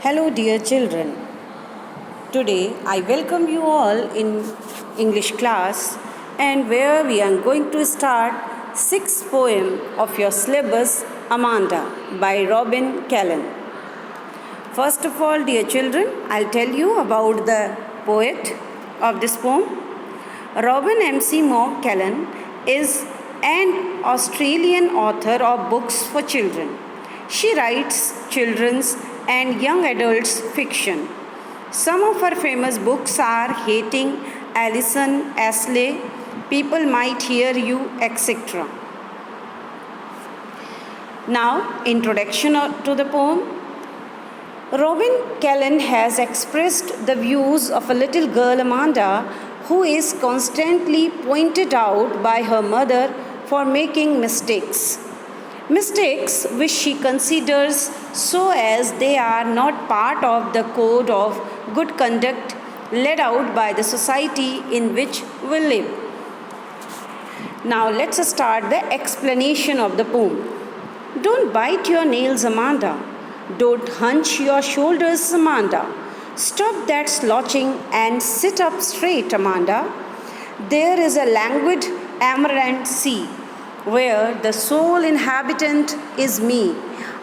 Hello, dear children. Today I welcome you all in English class, and where we are going to start sixth poem of your syllabus, Amanda, by Robin Callan. First of all, dear children, I'll tell you about the poet of this poem. Robin M.C. Callan is an Australian author of books for children. She writes children's and young adults fiction. Some of her famous books are Hating, Alison, Ashley, People Might Hear You, etc. Now, introduction to the poem. Robin Callan has expressed the views of a little girl, Amanda, who is constantly pointed out by her mother for making mistakes. Mistakes which she considers so as they are not part of the code of good conduct laid out by the society in which we live. Now let's start the explanation of the poem. Don't bite your nails, Amanda. Don't hunch your shoulders, Amanda. Stop that slouching and sit up straight, Amanda. There is a languid amaranth sea, where the sole inhabitant is me,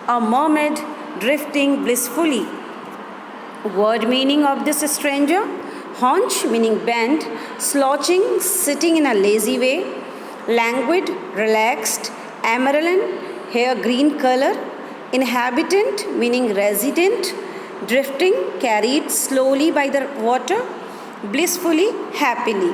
a mermaid drifting blissfully. Word meaning of this stranger: haunch meaning bend, slouching sitting in a lazy way, languid relaxed, amaranth hair green color, inhabitant meaning resident, drifting carried slowly by the water, blissfully happily.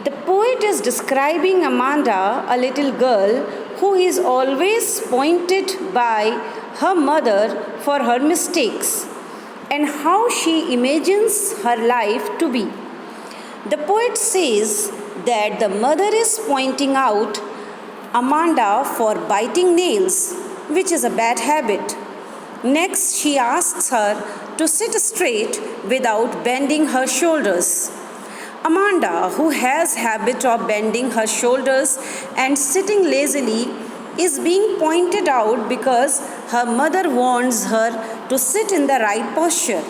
The poet is describing Amanda, a little girl who is always pointed by her mother for her mistakes and how she imagines her life to be. The poet says that the mother is pointing out Amanda for biting nails, which is a bad habit. Next, she asks her to sit straight without bending her shoulders. Amanda, who has habit of bending her shoulders and sitting lazily, is being pointed out because her mother warns her to sit in the right posture.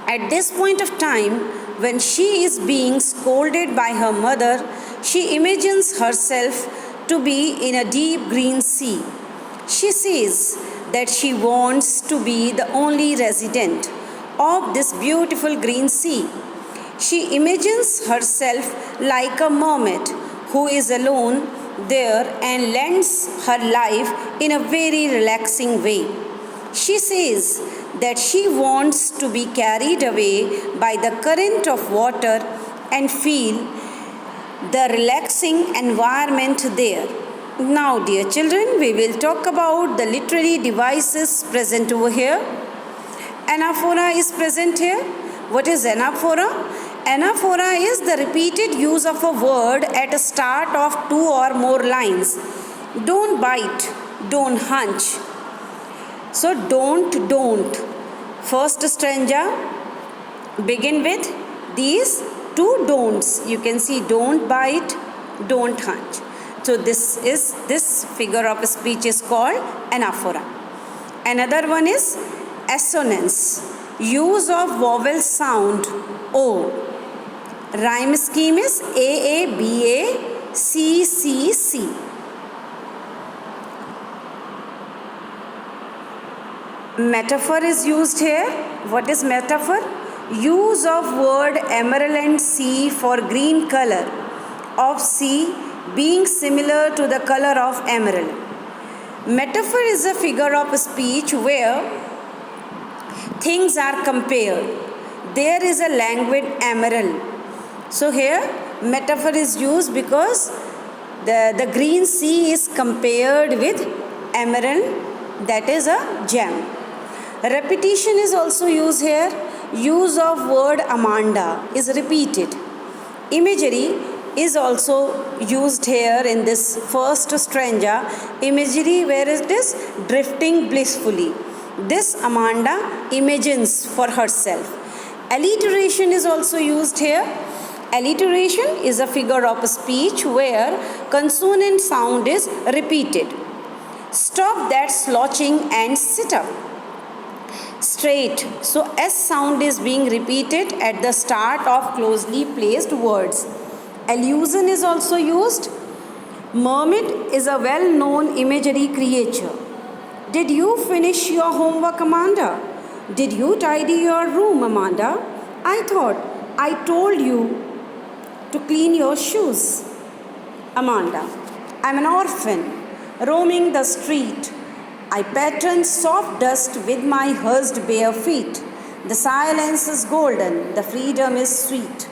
At this point of time, when she is being scolded by her mother, she imagines herself to be in a deep green sea. She says that she wants to be the only resident of this beautiful green sea. She imagines herself like a mermaid who is alone there and lends her life in a very relaxing way. She says that she wants to be carried away by the current of water and feel the relaxing environment there. Now, dear children, we will talk about the literary devices present over here. Anaphora is present here. What is anaphora? Anaphora is the repeated use of a word at the start of two or more lines. Don't bite, don't hunch. So don't. First stanza begin with these two don'ts. You can see don't bite, don't hunch. So this figure of speech is called anaphora. Another one is assonance. Use of vowel sound O. Rhyme scheme is A, B, A, C, C, C. Metaphor is used here. What is metaphor? Use of word emerald sea for green color of sea being similar to the color of emerald. Metaphor is a figure of speech where things are compared. There is a languid emerald. So here metaphor is used because the green sea is compared with emerald, that is a gem. Repetition is also used here. Use of word Amanda is repeated. Imagery is also used here in this first stanza. Imagery where it is drifting blissfully. This Amanda imagines for herself. Alliteration is also used here. Alliteration is a figure of speech where consonant sound is repeated. Stop that slouching and sit up. straight. So S sound is being repeated at the start of closely placed words. Allusion is also used. Mermaid is a well-known imagery creature. Did you finish your homework, Amanda? Did you tidy your room, Amanda? I thought I told you to clean your shoes. Amanda, I'm an orphan roaming the street. I pattern soft dust with my hushed bare feet. The silence is golden, the freedom is sweet.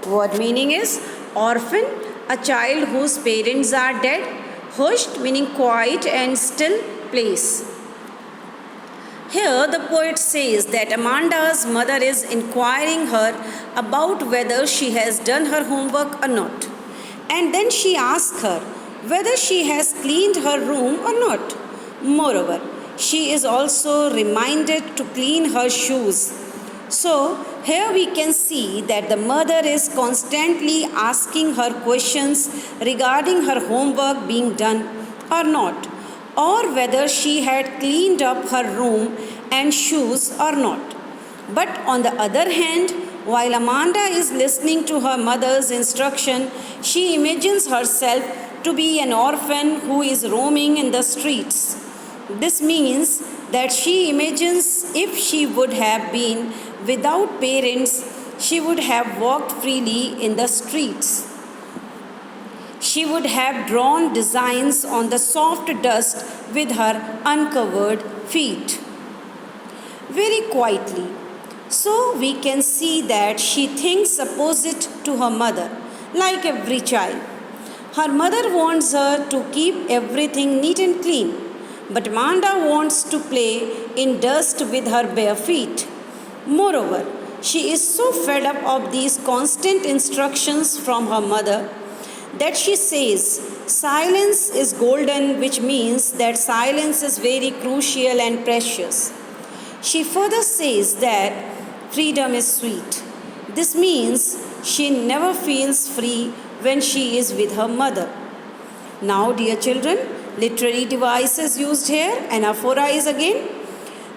Word meaning is orphan, a child whose parents are dead. Hushed meaning quiet and still place. Here the poet says that Amanda's mother is inquiring her about whether she has done her homework or not. And then she asks her whether she has cleaned her room or not. Moreover, she is also reminded to clean her shoes. So, here we can see that the mother is constantly asking her questions regarding her homework being done or not, or whether she had cleaned up her room and shoes or not. But on the other hand, while Amanda is listening to her mother's instruction, she imagines herself to be an orphan who is roaming in the streets. This means that she imagines if she would have been without parents, she would have walked freely in the streets. She would have drawn designs on the soft dust with her uncovered feet. Very quietly. So we can see that she thinks opposite to her mother, like every child. Her mother wants her to keep everything neat and clean, but Amanda wants to play in dust with her bare feet. Moreover, she is so fed up of these constant instructions from her mother that she says, silence is golden, which means that silence is very crucial and precious. She further says that freedom is sweet. This means she never feels free when she is with her mother. Now, dear children, literary devices used here. Anaphora is again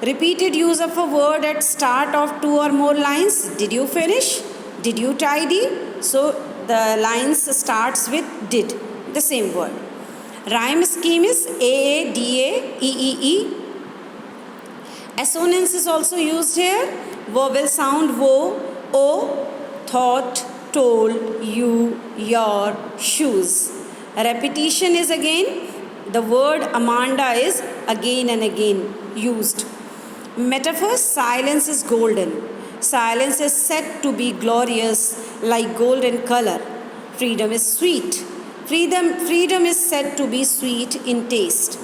repeated use of a word at start of two or more lines. Did you finish? Did you tidy? So the lines starts with did, the same word. Rhyme scheme is A-A-D-A-E-E-E. Assonance is also used here. Vowel sound wo, o, thought, told, you, your, shoes. Repetition is again, the word Amanda is again and again used. Metaphor, silence is golden. Silence is said to be glorious like golden color. Freedom is sweet. Freedom is said to be sweet in taste.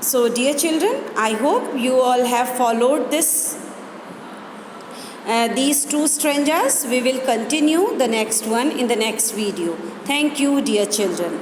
So dear children, I hope you all have followed these two stanzas. We will continue the next one in the next video. Thank you, dear children.